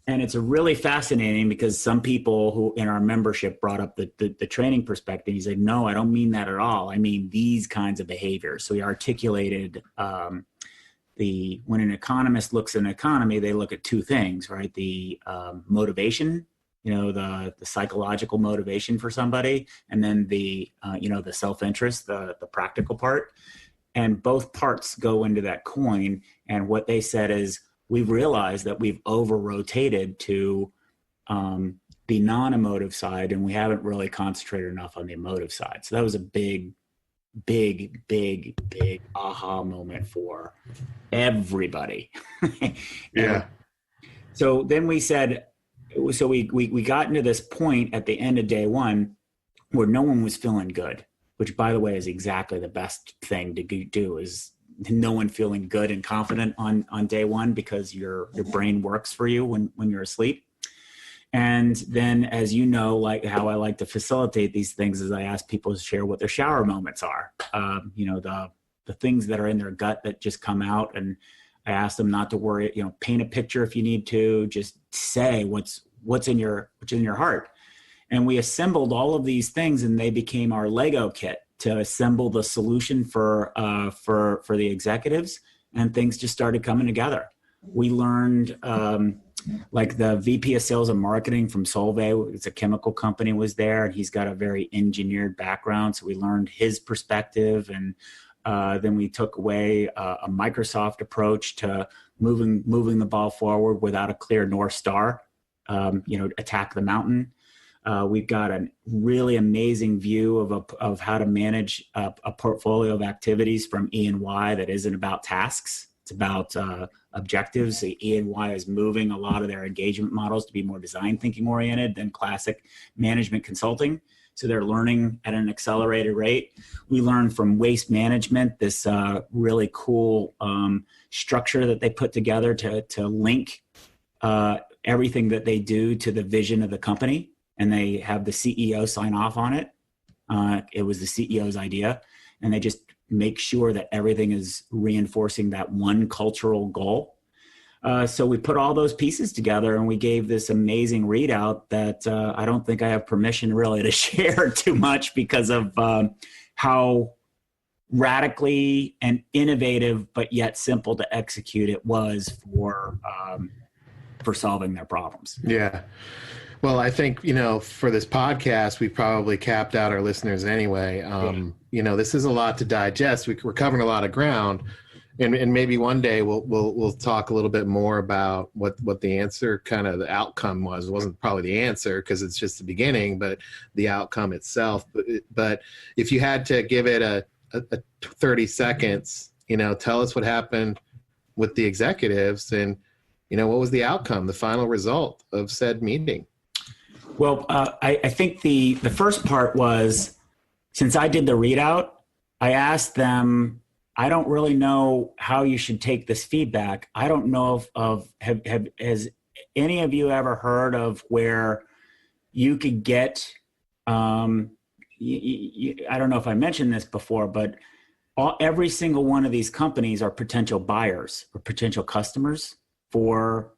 And it's a really fascinating because some people who in our membership brought up the training perspective. He said, no, I don't mean that at all. I mean these kinds of behaviors. So he articulated when an economist looks at an economy, they look at two things, right? The motivation, the psychological motivation for somebody, and then the self-interest, the practical part. And both parts go into that coin. And what they said is, we've realized that we've over-rotated to the non-emotive side, and we haven't really concentrated enough on the emotive side. So that was a big aha moment for everybody. Yeah. So then we said, so we got into this point at the end of day one where no one was feeling good, which, by the way, is exactly the best thing to do, is no one feeling good and confident on day one, because your brain works for you when you're asleep. And then, as you know, like how I like to facilitate these things is I ask people to share what their shower moments are. The things that are in their gut that just come out, and I ask them not to worry, paint a picture if you need to, just say what's in your heart. And we assembled all of these things, and they became our Lego kit to assemble the solution for the executives, and things just started coming together. We learned, like the VP of Sales and Marketing from Solvay, it's a chemical company, was there, and he's got a very engineered background. So we learned his perspective, and then we took away a Microsoft approach to moving the ball forward without a clear North Star, attack the mountain. We've got a really amazing view of how to manage a portfolio of activities from E&Y that isn't about tasks. It's about objectives. So E&Y is moving a lot of their engagement models to be more design thinking oriented than classic management consulting. So they're learning at an accelerated rate. We learned from Waste Management this really cool structure that they put together to link everything that they do to the vision of the company. And they have the CEO sign off on it. It was the CEO's idea. And they just make sure that everything is reinforcing that one cultural goal. So we put all those pieces together, and we gave this amazing readout that I don't think I have permission really to share too much because of how radically and innovative, but yet simple to execute it was for solving their problems. Yeah. Well, I think, for this podcast, we probably capped out our listeners anyway. This is a lot to digest. We're covering a lot of ground, and maybe one day we'll talk a little bit more about what the answer, kind of the outcome was. It wasn't probably the answer because it's just the beginning, but the outcome itself. But if you had to give it a 30 seconds, tell us what happened with the executives, and what was the outcome, the final result of said meeting. Well, I think the first part was, since I did the readout, I asked them, I don't really know how you should take this feedback. I don't know has any of you ever heard of where you could get, I don't know if I mentioned this before, but every single one of these companies are potential buyers or potential customers for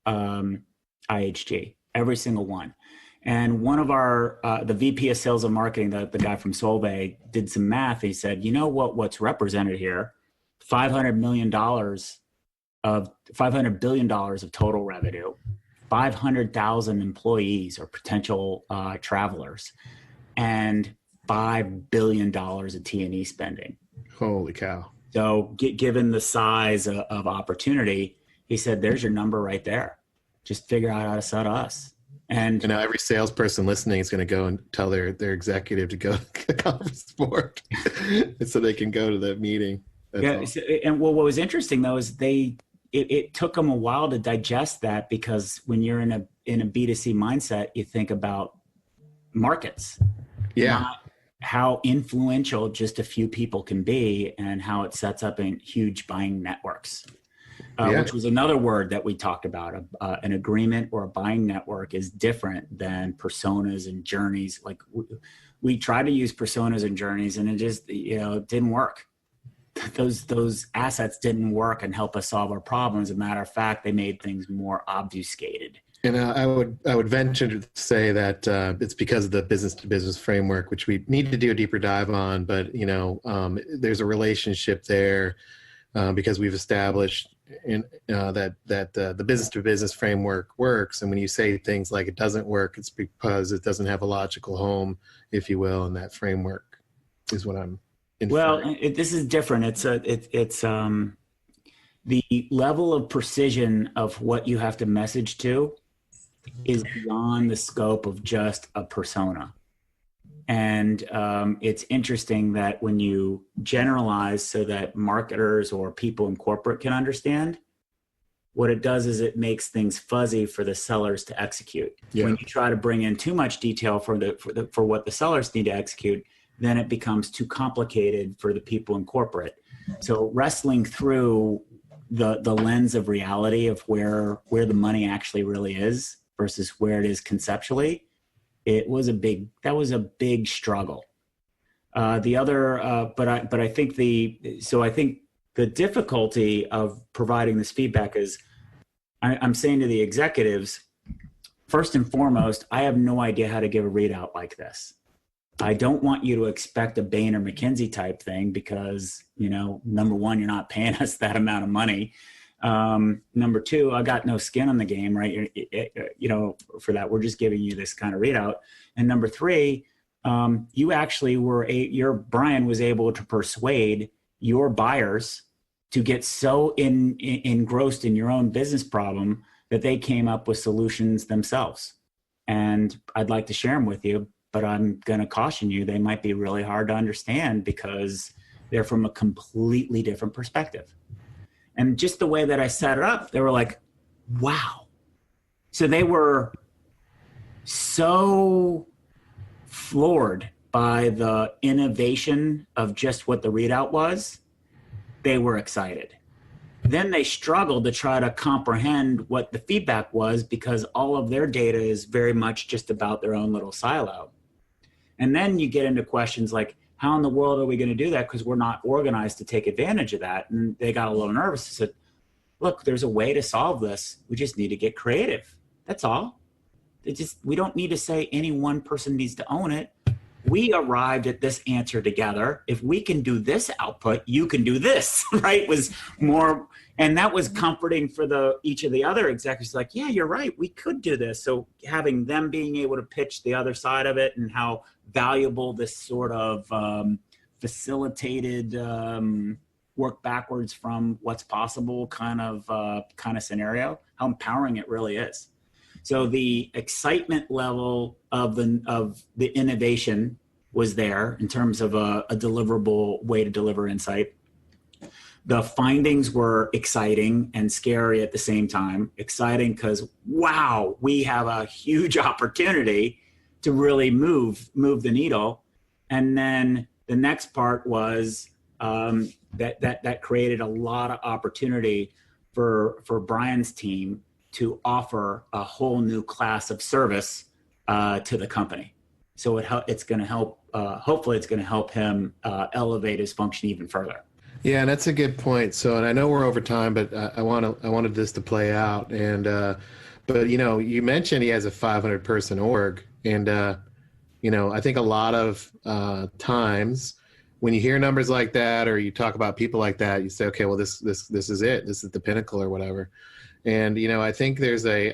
IHG, every single one. And one of our, the VP of Sales and Marketing, the guy from Solvay, did some math. He said, what's represented here? $500 billion of total revenue, 500,000 employees or potential travelers, and $5 billion of T&E spending. Holy cow. So given the size of opportunity, he said, there's your number right there. Just figure out how to sell to us. And every salesperson listening is going to go and tell their executive to go to the conference board so they can go to the meeting. Yeah. And what was interesting though is it took them a while to digest that, because when you're in a B2C mindset, you think about markets, not how influential just a few people can be, and how it sets up in huge buying networks, which was another word that we talked about. An agreement or a buying network is different than personas and journeys. Like we tried to use personas and journeys, and it just, didn't work. Those assets didn't work and help us solve our problems. As a matter of fact, they made things more obfuscated. And I would venture to say that it's because of the business to business framework, which we need to do a deeper dive on. But there's a relationship there because we've established that the business to business framework works. And when you say things like it doesn't work, it's because it doesn't have a logical home, if you will, in that framework. Is what I'm. Well, this is different. It's the level of precision of what you have to message to is beyond the scope of just a persona. And it's interesting that when you generalize so that marketers or people in corporate can understand, what it does is it makes things fuzzy for the sellers to execute. Yeah. When you try to bring in too much detail for what the sellers need to execute, then it becomes too complicated for the people in corporate. So wrestling through the lens of reality of where the money actually really is versus where it is conceptually, that was a big struggle. I think the difficulty of providing this feedback is I'm saying to the executives, first and foremost, I have no idea how to give a readout like this. I don't want you to expect a Bain or McKinsey type thing because, number one, you're not paying us that amount of money. Number two, I got no skin on the game, right? For that, we're just giving you this kind of readout. And number three, you actually Brian was able to persuade your buyers to get so engrossed in your own business problem that they came up with solutions themselves. And I'd like to share them with you, but I'm going to caution you, they might be really hard to understand because they're from a completely different perspective. And just the way that I set it up, they were like, wow. So they were so floored by the innovation of just what the readout was, they were excited. Then they struggled to try to comprehend what the feedback was because all of their data is very much just about their own little silo. And then you get into questions like, how in the world are we going to do that? Because we're not organized to take advantage of that. And they got a little nervous. They said, look, there's a way to solve this. We just need to get creative. That's all. We don't need to say any one person needs to own it. We arrived at this answer together. If we can do this output, you can do this, right? Was more, and that was comforting for each of the other executives. Like, yeah, you're right. We could do this. So having them being able to pitch the other side of it and how valuable this sort of facilitated work backwards from what's possible kind of scenario, how empowering it really is. So the excitement level of the innovation was there in terms of a deliverable way to deliver insight. The findings were exciting and scary at the same time. Exciting because, wow, we have a huge opportunity to really move the needle. And then the next part was that created a lot of opportunity for Brian's team to offer a whole new class of service to the company. So it's going to help. Hopefully, it's going to help him elevate his function even further. Yeah, and that's a good point. So, and I know we're over time, but I wanted this to play out. And but you mentioned he has a 500-person org, and I think a lot of times when you hear numbers like that, or you talk about people like that, you say, okay, well, this is it. This is the pinnacle, or whatever. And, I think there's a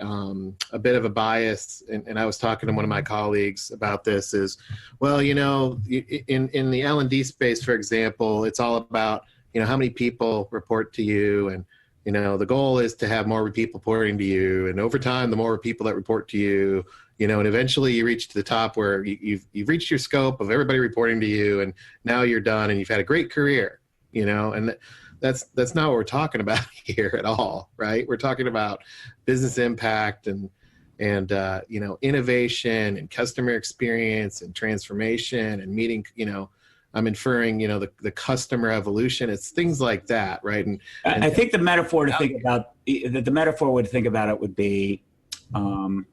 bit of a bias, and I was talking to one of my colleagues about this is, well, in the L&D space, for example, it's all about, how many people report to you. And, the goal is to have more people reporting to you. And over time, the more people that report to you, and eventually you reach to the top where you've reached your scope of everybody reporting to you, and now you're done and you've had a great career. and that's not what we're talking about here at all, right? We're talking about business impact and innovation and customer experience and transformation and meeting, I'm inferring, the customer evolution. It's things like that, right? And I think the metaphor to think about, the metaphor would think about it would be, within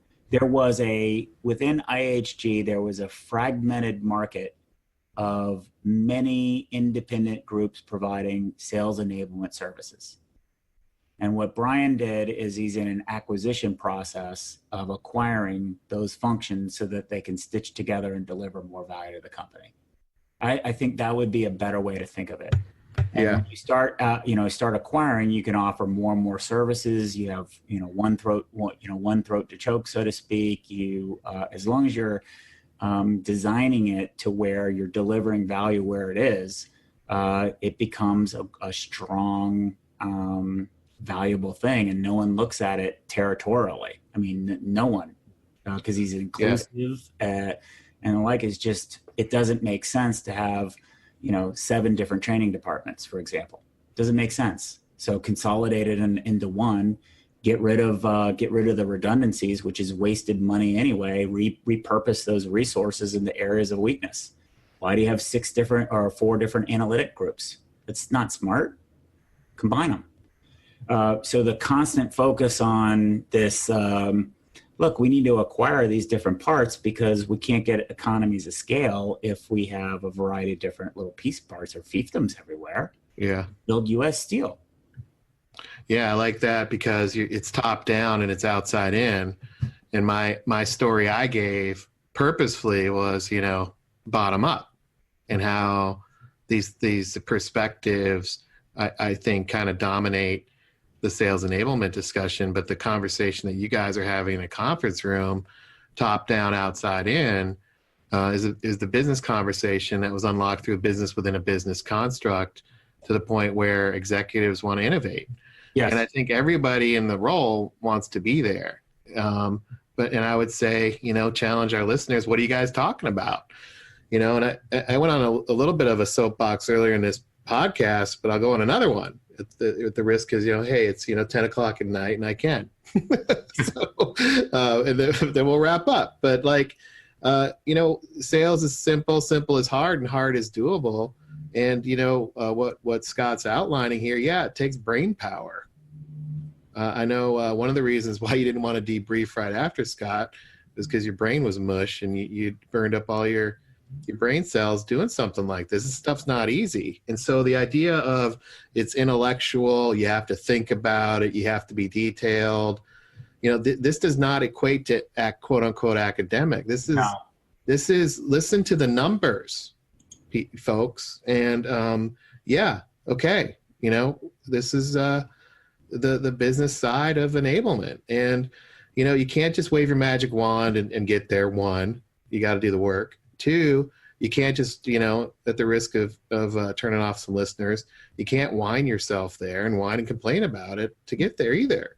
IHG, there was a fragmented market of many independent groups providing sales enablement services. And what Brian did is he's in an acquisition process of acquiring those functions so that they can stitch together and deliver more value to the company. I think that would be a better way to think of it. And when you start acquiring, you can offer more and more services. You have, one throat to choke, so to speak. As long as you're designing it to where you're delivering value where it is, it becomes a strong, valuable thing, and no one looks at it territorially. I mean, no one, because he's inclusive, and the like. Is just, it doesn't make sense to have 7 different training departments, for example. Doesn't make sense. So consolidate it into one. Get rid of the redundancies, which is wasted money anyway. Repurpose those resources into areas of weakness. Why do you have 4 different analytic groups? It's not smart. Combine them. So the constant focus on this, look, we need to acquire these different parts because we can't get economies of scale if we have a variety of different little piece parts or fiefdoms everywhere. Yeah. Build U.S. Steel. Yeah, I like that because it's top down and it's outside in. And my story I gave purposefully was, bottom up, and how these perspectives, I think, kind of dominate the sales enablement discussion. But the conversation that you guys are having in a conference room, top down, outside in, is the business conversation that was unlocked through a business within a business construct, to the point where executives want to innovate. Yes. And I think everybody in the role wants to be there. And I would say, challenge our listeners. What are you guys talking about? And I went on a little bit of a soapbox earlier in this podcast, but I'll go on another one at the risk is, hey, it's, 10 o'clock at night and I can. And then we'll wrap up. But sales is simple is hard, and hard is doable. And, what Scott's outlining here, it takes brain power. I know one of the reasons why you didn't want to debrief right after, Scott, is because your brain was mush and you burned up all your brain cells doing something like this. This stuff's not easy. And so the idea of it's intellectual, you have to think about it, you have to be detailed. This does not equate to quote unquote academic. This is listen to the numbers, folks. And okay. This is the business side of enablement. And, you can't just wave your magic wand and get there. 1, you got to do the work. 2, you can't just, at the risk of turning off some listeners, you can't whine yourself there and whine and complain about it to get there either.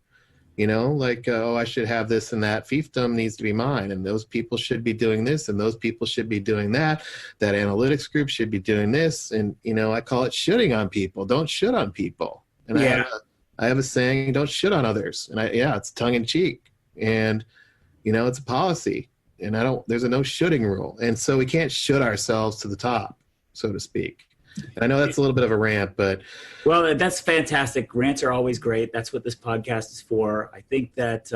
I should have this and that. Fiefdom needs to be mine, and those people should be doing this, and those people should be doing that. That analytics group should be doing this, and I call it shooting on people. Don't shoot on people. And I have a saying: don't shit on others. And it's tongue in cheek, and it's a policy. And there's a no shooting rule, and so we can't shoot ourselves to the top, so to speak. And I know that's a little bit of a rant, but... Well, that's fantastic. Rants are always great. That's what this podcast is for. I think that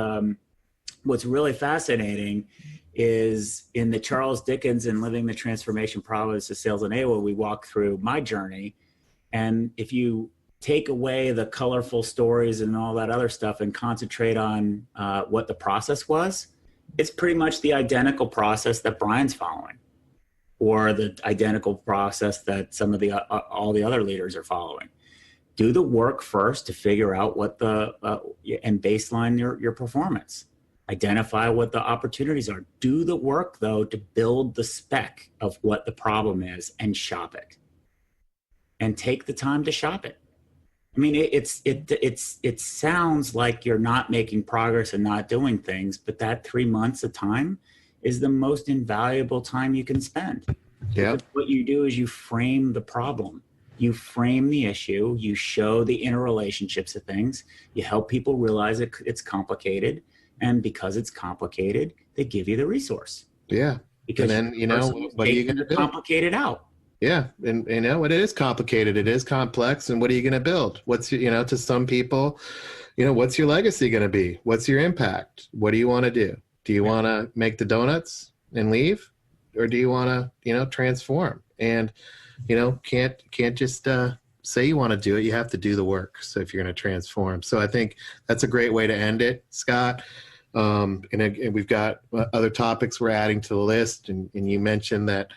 what's really fascinating is in the Charles Dickens and Living the Transformation Process of Sales Enablement, we walk through my journey. And if you take away the colorful stories and all that other stuff and concentrate on what the process was, it's pretty much the identical process that Brian's following, or the identical process that some of all the other leaders are following. Do the work first to figure out what and baseline your performance. Identify what the opportunities are. Do the work, though, to build the spec of what the problem is and shop it. And take the time to shop it. I mean, it sounds like you're not making progress and not doing things, but that 3 months of time is the most invaluable time you can spend. Yeah. What you do is you frame the problem. You frame the issue, you show the interrelationships of things, you help people realize it's complicated. And because it's complicated, they give you the resource. Yeah. Because and then, what are you going to build? Complicate it out. Yeah. And what it is complicated, it is complex. And what are you going to build? What's your, to some people, what's your legacy going to be? What's your impact? What do you want to do? Do you want to make the donuts and leave? Or do you want to, transform? And, can't just say you want to do it. You have to do the work. So if you're going to transform. So I think that's a great way to end it, Scott. And we've got other topics we're adding to the list. And you mentioned that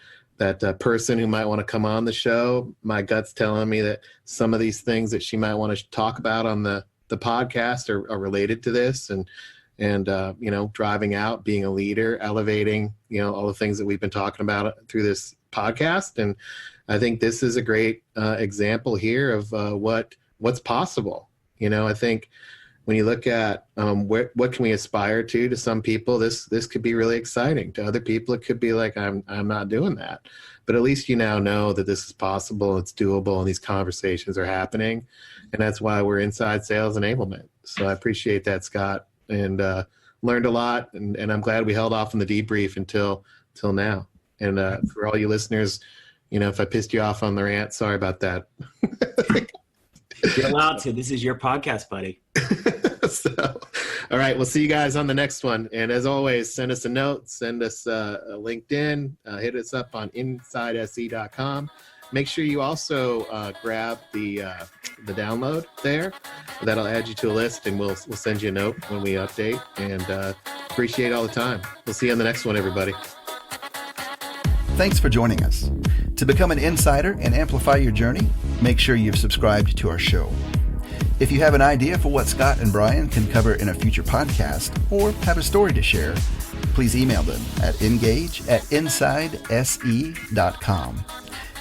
person who might want to come on the show. My gut's telling me that some of these things that she might want to talk about on the podcast are related to this. And driving out, being a leader, elevating, all the things that we've been talking about through this podcast. And I think this is a great example here of what's possible. I think when you look at what can we aspire to some people, this could be really exciting. To other people, it could be like, I'm not doing that. But at least you now know that this is possible, it's doable, and these conversations are happening. And that's why we're inside Sales Enablement. So I appreciate that, Scott. And learned a lot, and I'm glad we held off on the debrief until now. And for all you listeners, if I pissed you off on the rant, sorry about that. You're allowed to. This is your podcast, buddy. So, all right, we'll see you guys on the next one. And as always, send us a note, send us a LinkedIn, hit us up on InsideSE.com. Make sure you also grab the download there. That'll add you to a list, and we'll send you a note when we update. And appreciate all the time. We'll see you on the next one, everybody. Thanks for joining us. To become an insider and amplify your journey, make sure you've subscribed to our show. If you have an idea for what Scott and Brian can cover in a future podcast, or have a story to share, please email them at engage@insidese.com.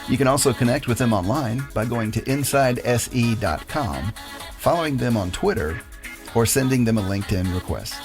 You can also connect with them online by going to insidese.com, following them on Twitter, or sending them a LinkedIn request.